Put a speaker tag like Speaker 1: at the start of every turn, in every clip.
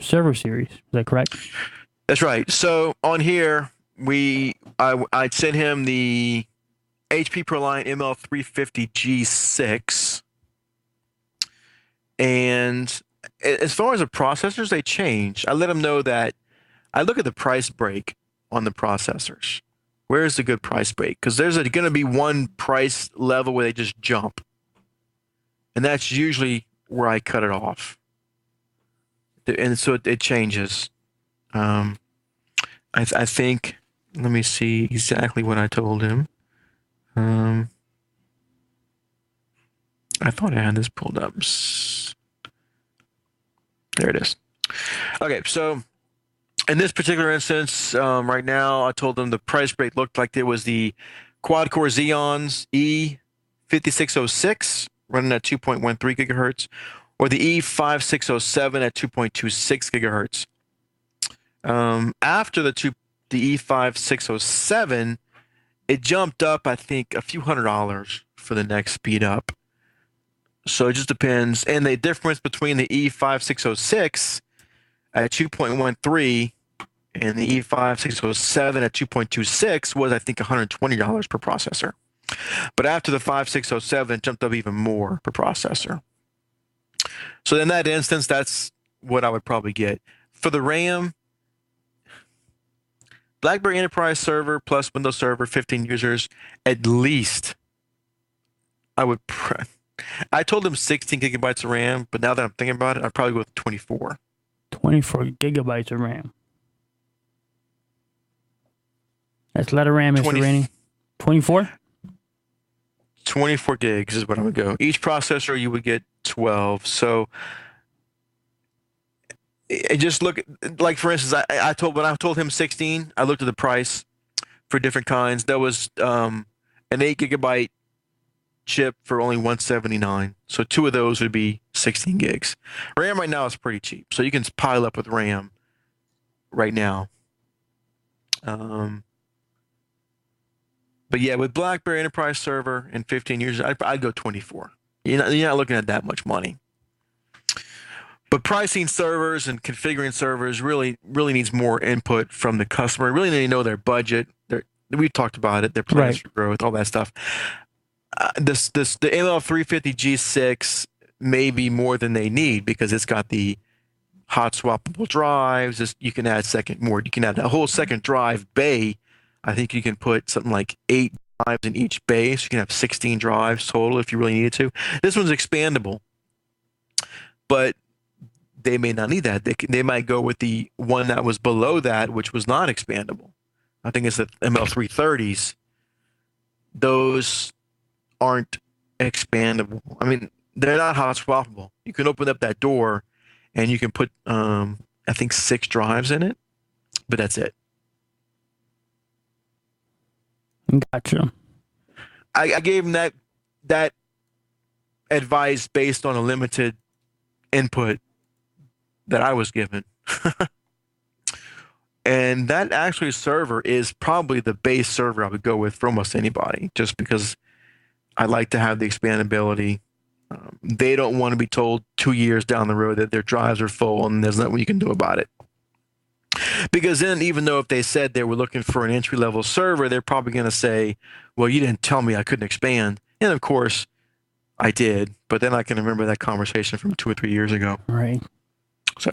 Speaker 1: server series. Is that correct?
Speaker 2: That's right. So on here, I sent him the HP ProLiant ML350G6, and as far as the processors, they change. I let him know that I look at the price break on the processors. Where's the good price break? Because there's going to be one price level where they just jump, and that's usually where I cut it off. And so it changes. I think. Let me see exactly what I told him. I thought I had this pulled up. There it is. Okay, so in this particular instance, right now, I told them the price break looked like it was the quad-core Xeons E5606 running at 2.13 gigahertz, or the E5607 at 2.26 gigahertz. After the E5607, it jumped up, I think, a few $100 for the next speed up. So it just depends. And the difference between the E5606 at 2.13 and the E5607 at 2.26 was, I think, $120 per processor. But after the 5607, it jumped up even more per processor. So in that instance, that's what I would probably get. For the RAM, BlackBerry Enterprise Server plus Windows Server, 15 users, at least I told them 16 gigabytes of RAM, but now that I'm thinking about it, I'd probably go with 24.
Speaker 1: 24 gigabytes of RAM. That's a lot of RAM, Mr. Rainey. 24?
Speaker 2: 24 gigs is what I would go. Each processor, you would get 12. So just look, like for instance, when I told him 16, I looked at the price for different kinds. There was an 8 gigabyte chip for only $179. So two of those would be 16 gigs. RAM right now is pretty cheap, so you can pile up with RAM right now. But yeah, with BlackBerry Enterprise Server and 15 users, I'd go 24. You're not looking at that much money. But pricing servers and configuring servers really needs more input from the customer. Really need to know their budget. We've talked about it, their plans for growth, all that stuff. The ML350G6 may be more than they need because it's got the hot swappable drives. You can add You can add a whole second drive bay. I think you can put something like 8 drives in each bay, so you can have 16 drives total if you really needed to. This one's expandable, but they may not need that. They might go with the one that was below that, which was not expandable. I think it's the ML330s. Those aren't expandable. I mean, they're not hot swappable. You can open up that door and you can put, I think, 6 drives in it, but that's it.
Speaker 1: Gotcha.
Speaker 2: I gave him that advice based on a limited input that I was given. And that actually server is probably the base server I would go with for almost anybody, just because I like to have the expandability. They don't want to be told 2 years down the road that their drives are full and there's nothing you can do about it. Because then, even though if they said they were looking for an entry-level server, they're probably going to say, well, you didn't tell me I couldn't expand. And of course, I did. But then I can remember that conversation from 2 or 3 years ago.
Speaker 1: Right.
Speaker 2: So,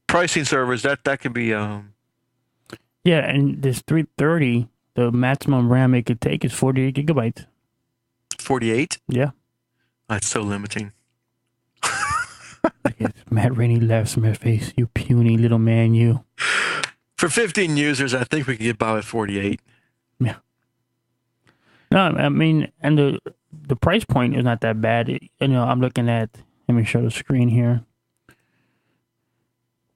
Speaker 2: pricing servers, that could be...
Speaker 1: Yeah, and this 330, the maximum RAM it could take is 48 gigabytes.
Speaker 2: 48?
Speaker 1: Yeah.
Speaker 2: That's so limiting.
Speaker 1: Yes, Matt Rainey laughs in my face. You puny little man, you.
Speaker 2: For 15 users, I think we can get by with 48.
Speaker 1: Yeah. No, I mean, and the price point is not that bad. I'm looking at, let me show the screen here.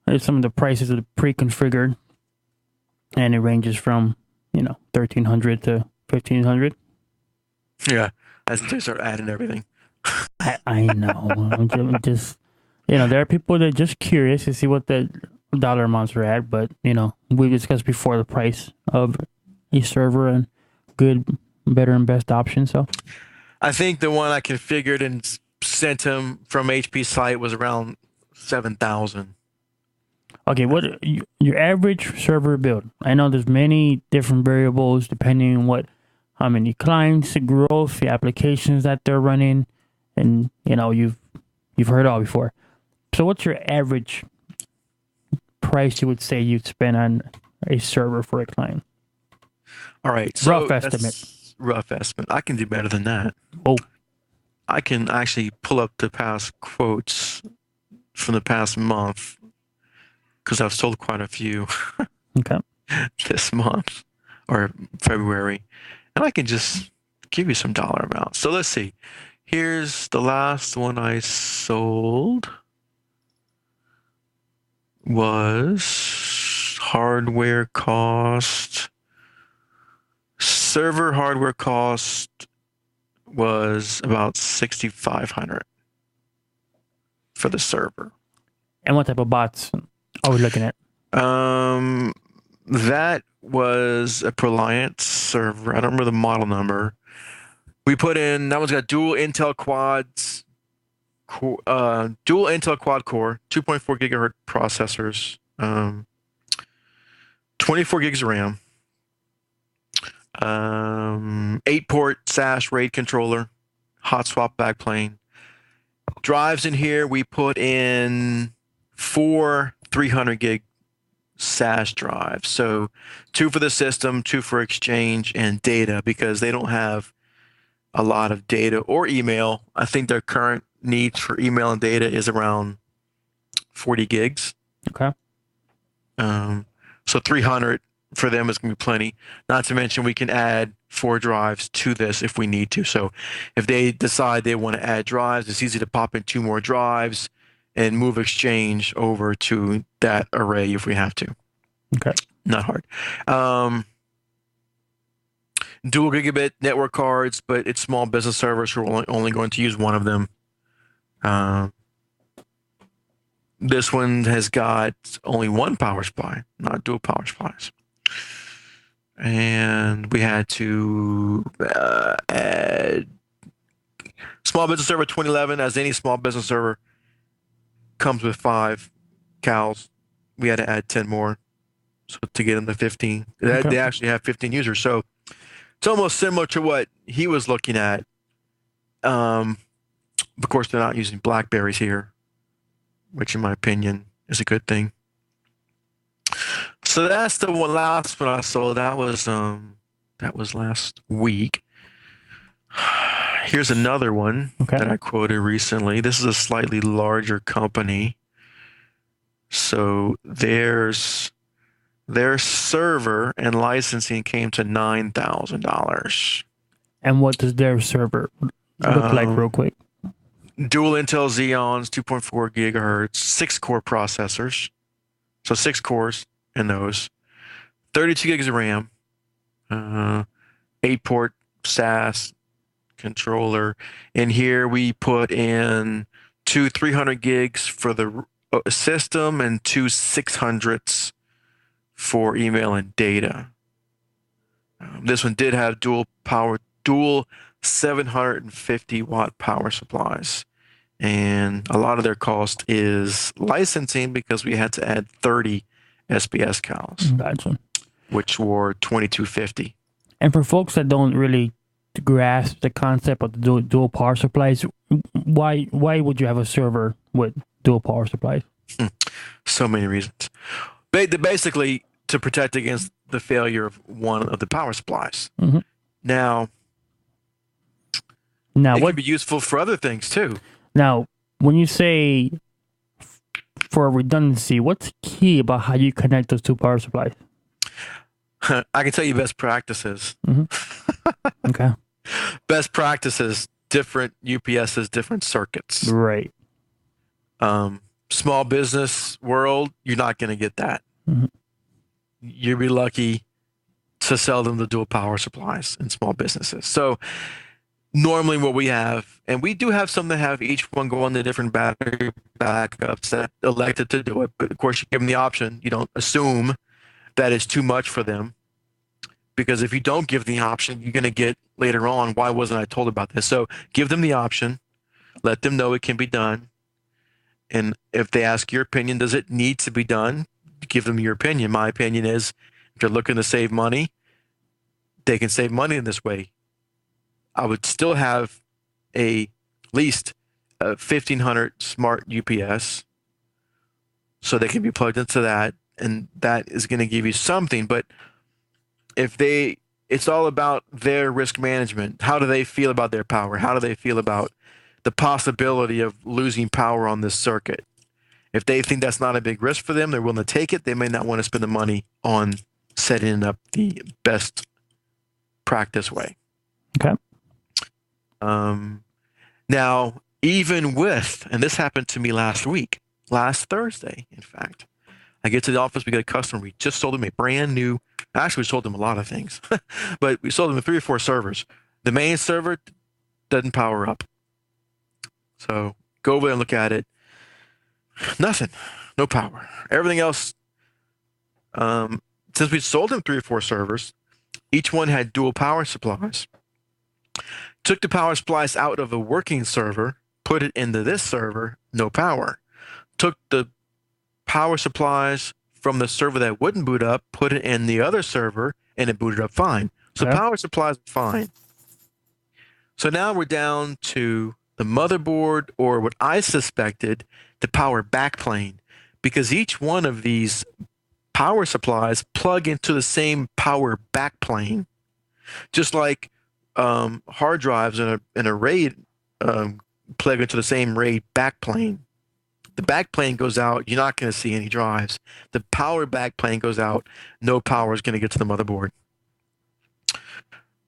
Speaker 1: There's some of the prices are pre-configured, and it ranges from, $1,300 to $1,500.
Speaker 2: Yeah, as they start adding everything.
Speaker 1: I know. I'm just, there are people that are just curious to see what the dollar amounts are at, but, we discussed before the price of a server and good, better, and best option. So
Speaker 2: I think the one I configured and sent him from HP site was around 7,000.
Speaker 1: Okay, your average server build? I know there's many different variables depending on how many clients, the growth, the applications that they're running, and you've heard all before. So, what's your average price you would say you'd spend on a server for a client?
Speaker 2: All right, so
Speaker 1: rough estimate.
Speaker 2: Rough estimate. I can do better than that.
Speaker 1: Oh,
Speaker 2: I can actually pull up the past quotes from the past month because I've sold quite a few
Speaker 1: okay.
Speaker 2: this month or February, and I can just give you some dollar amounts. So let's see. Here's the last one I sold was hardware cost. Server hardware cost was about $6,500 for the server.
Speaker 1: And what type of bots are we looking at?
Speaker 2: That was a Proliant server. I don't remember the model number. We put in, that one's got dual Intel quad core, 2.4 gigahertz processors, 24 gigs of RAM, 8-port SAS RAID controller, hot swap backplane. Drives in here, we put in 4 300 gig SAS drives. So 2 for the system, 2 for exchange and data, because they don't have a lot of data or email. I think their current needs for email and data is around 40 gigs.
Speaker 1: Okay.
Speaker 2: So 300 for them is going to be plenty. Not to mention we can add 4 drives to this if we need to. So if they decide they want to add drives, it's easy to pop in 2 more drives and move exchange over to that array if we have to.
Speaker 1: Okay.
Speaker 2: Not hard. Dual gigabit network cards, but it's small business servers who are only going to use one of them. This one has got only one power supply, not dual power supplies. And we had to add small business server 2011. As any small business server comes with 5 cows, we had to add 10 more, so to get them to 15. They actually have 15 users, so it's almost similar to what he was looking at. Of course, they're not using Blackberries here, which in my opinion is a good thing. So that's the last one I sold. That was last week. Here's another one that I quoted recently. This is a slightly larger company. So their server and licensing came to $9,000.
Speaker 1: And what does their server look like real quick?
Speaker 2: Dual Intel Xeons, 2.4 gigahertz, 6-core processors. So 6 cores in those. 32 gigs of RAM. 8-port SAS controller. In here we put in 2 300 gigs for the system and 2 600s for email and data. This one did have dual 750 watt power supplies. And a lot of their cost is licensing because we had to add 30 SBS cows.
Speaker 1: Gotcha.
Speaker 2: Which were $2,250.
Speaker 1: And for folks that don't really grasp the concept of the dual power supplies, why would you have a server with dual power supplies?
Speaker 2: So many reasons. Basically, to protect against the failure of one of the power supplies.
Speaker 1: Mm-hmm.
Speaker 2: Now it can be useful for other things too.
Speaker 1: Now, when you say for redundancy, what's key about how you connect those 2 power supplies?
Speaker 2: I can tell you best practices.
Speaker 1: Mm-hmm. Okay.
Speaker 2: Best practices, different UPSs, different circuits.
Speaker 1: Right.
Speaker 2: Small business world, you're not going to get that.
Speaker 1: Mm-hmm.
Speaker 2: You'll be lucky to sell them the dual power supplies in small businesses. So normally what we have, and we do have some that have each one go on the different battery backups that elected to do it. But of course, you give them the option. You don't assume that it's too much for them, because if you don't give the option, you're going to get later on, why wasn't I told about this? So give them the option. let them know it can be done. And if they ask your opinion, does it need to be done? Give them your opinion. My opinion is if they're looking to save money, they can save money in this way. I would still have at least a 1500 smart UPS so they can be plugged into that, and that is going to give you something. But it's all about their risk management. How do they feel about their power? How do they feel about the possibility of losing power on this circuit? If they think that's not a big risk for them, they're willing to take it. They may not want to spend the money on setting up the best practice way.
Speaker 1: Okay.
Speaker 2: Now, even with, and this happened to me last Thursday, in fact, I get to the office, we get a customer, we just sold them a brand new, actually we sold them a lot of things, but we sold them 3 or 4 servers. The main server doesn't power up. So go over there and look at it. Nothing, no power. Everything else, since we sold them 3 or 4 servers, each one had dual power supplies. Took the power supplies out of a working server, put it into this server, no power. Took the power supplies from the server that wouldn't boot up, put it in the other server, and it booted up fine. So power supplies are fine. So now we're down to the motherboard, or what I suspected, the power backplane, because each one of these power supplies plug into the same power backplane, just like hard drives in a RAID plug into the same RAID backplane. The backplane goes out, you're not going to see any drives. The power backplane goes out, no power is going to get to the motherboard.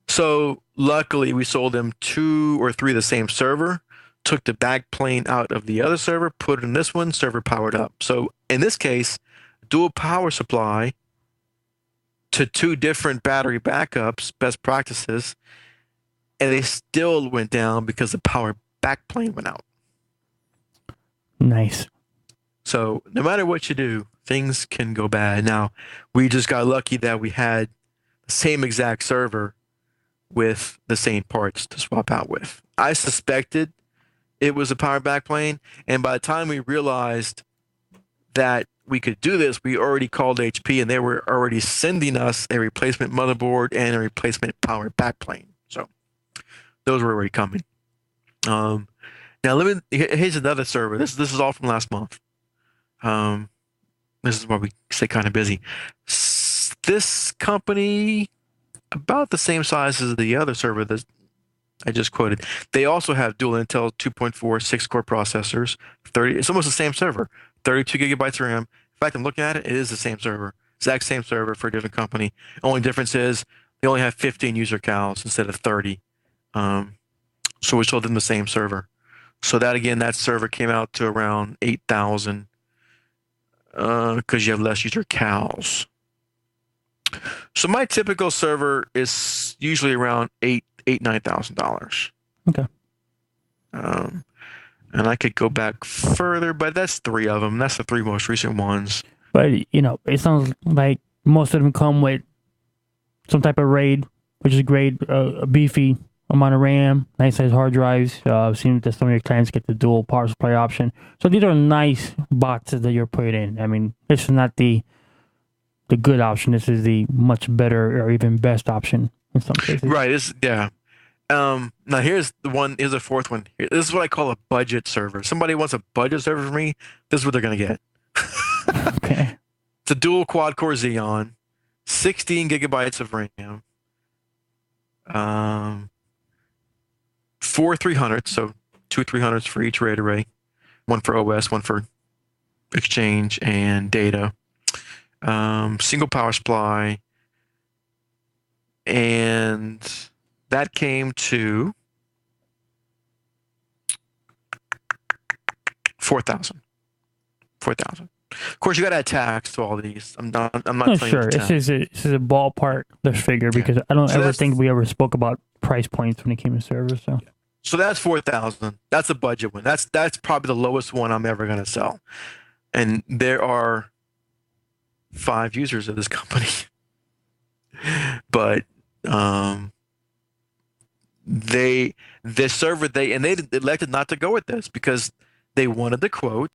Speaker 2: So luckily, we sold them 2 or 3 of the same server, took the backplane out of the other server, put it in this one, server powered up. So in this case, dual power supply to 2 different battery backups, best practices, and they still went down because the power backplane went out.
Speaker 1: Nice.
Speaker 2: So no matter what you do, things can go bad. Now, we just got lucky that we had the same exact server with the same parts to swap out with. I suspected it was a power backplane, and by the time we realized that we could do this, we already called HP, and they were already sending us a replacement motherboard and a replacement power backplane. So those were already coming. Now here's another server. This is all from last month. This is why we stay kind of busy. This company, about the same size as the other server that I just quoted. They also have dual Intel 2.4 6-core processors. It's almost the same server. 32 gigabytes of RAM. In fact, I'm looking at it. It is the same server. Exact same server for a different company. Only difference is they only have 15 user cows instead of 30. So we sold them the same server. So that server came out to around 8,000 because you have less user cows. So my typical server is usually around $9,000.
Speaker 1: Okay.
Speaker 2: And I could go back further, but that's 3 of them. That's the 3 most recent ones.
Speaker 1: But it sounds like most of them come with some type of RAID, which is great, a beefy amount of RAM, nice size hard drives. I've seen that some of your clients get the dual power supply option. So these are nice boxes that you're putting in. I mean, this is not the good option. This is the much better or even best option in some cases.
Speaker 2: Right. Yeah. Now here's a 4th one. This is what I call a budget server. Somebody wants a budget server for me. This is what they're going to get.
Speaker 1: Okay.
Speaker 2: It's a dual quad core Xeon, 16 gigabytes of RAM, 4 300s, so 2 300s for each RAID array, one for OS, one for exchange and data, single power supply, and that came to 4,000. 4,000. Of course, you got to add tax to all these. I'm not telling
Speaker 1: sure.
Speaker 2: you.
Speaker 1: This is a ballpark figure because I don't ever think we ever spoke about price points when it came to servers.
Speaker 2: So that's 4,000. That's a budget one. That's probably the lowest one I'm ever going to sell. And there are 5 users of this company. But they this server they elected not to go with this because they wanted the quote.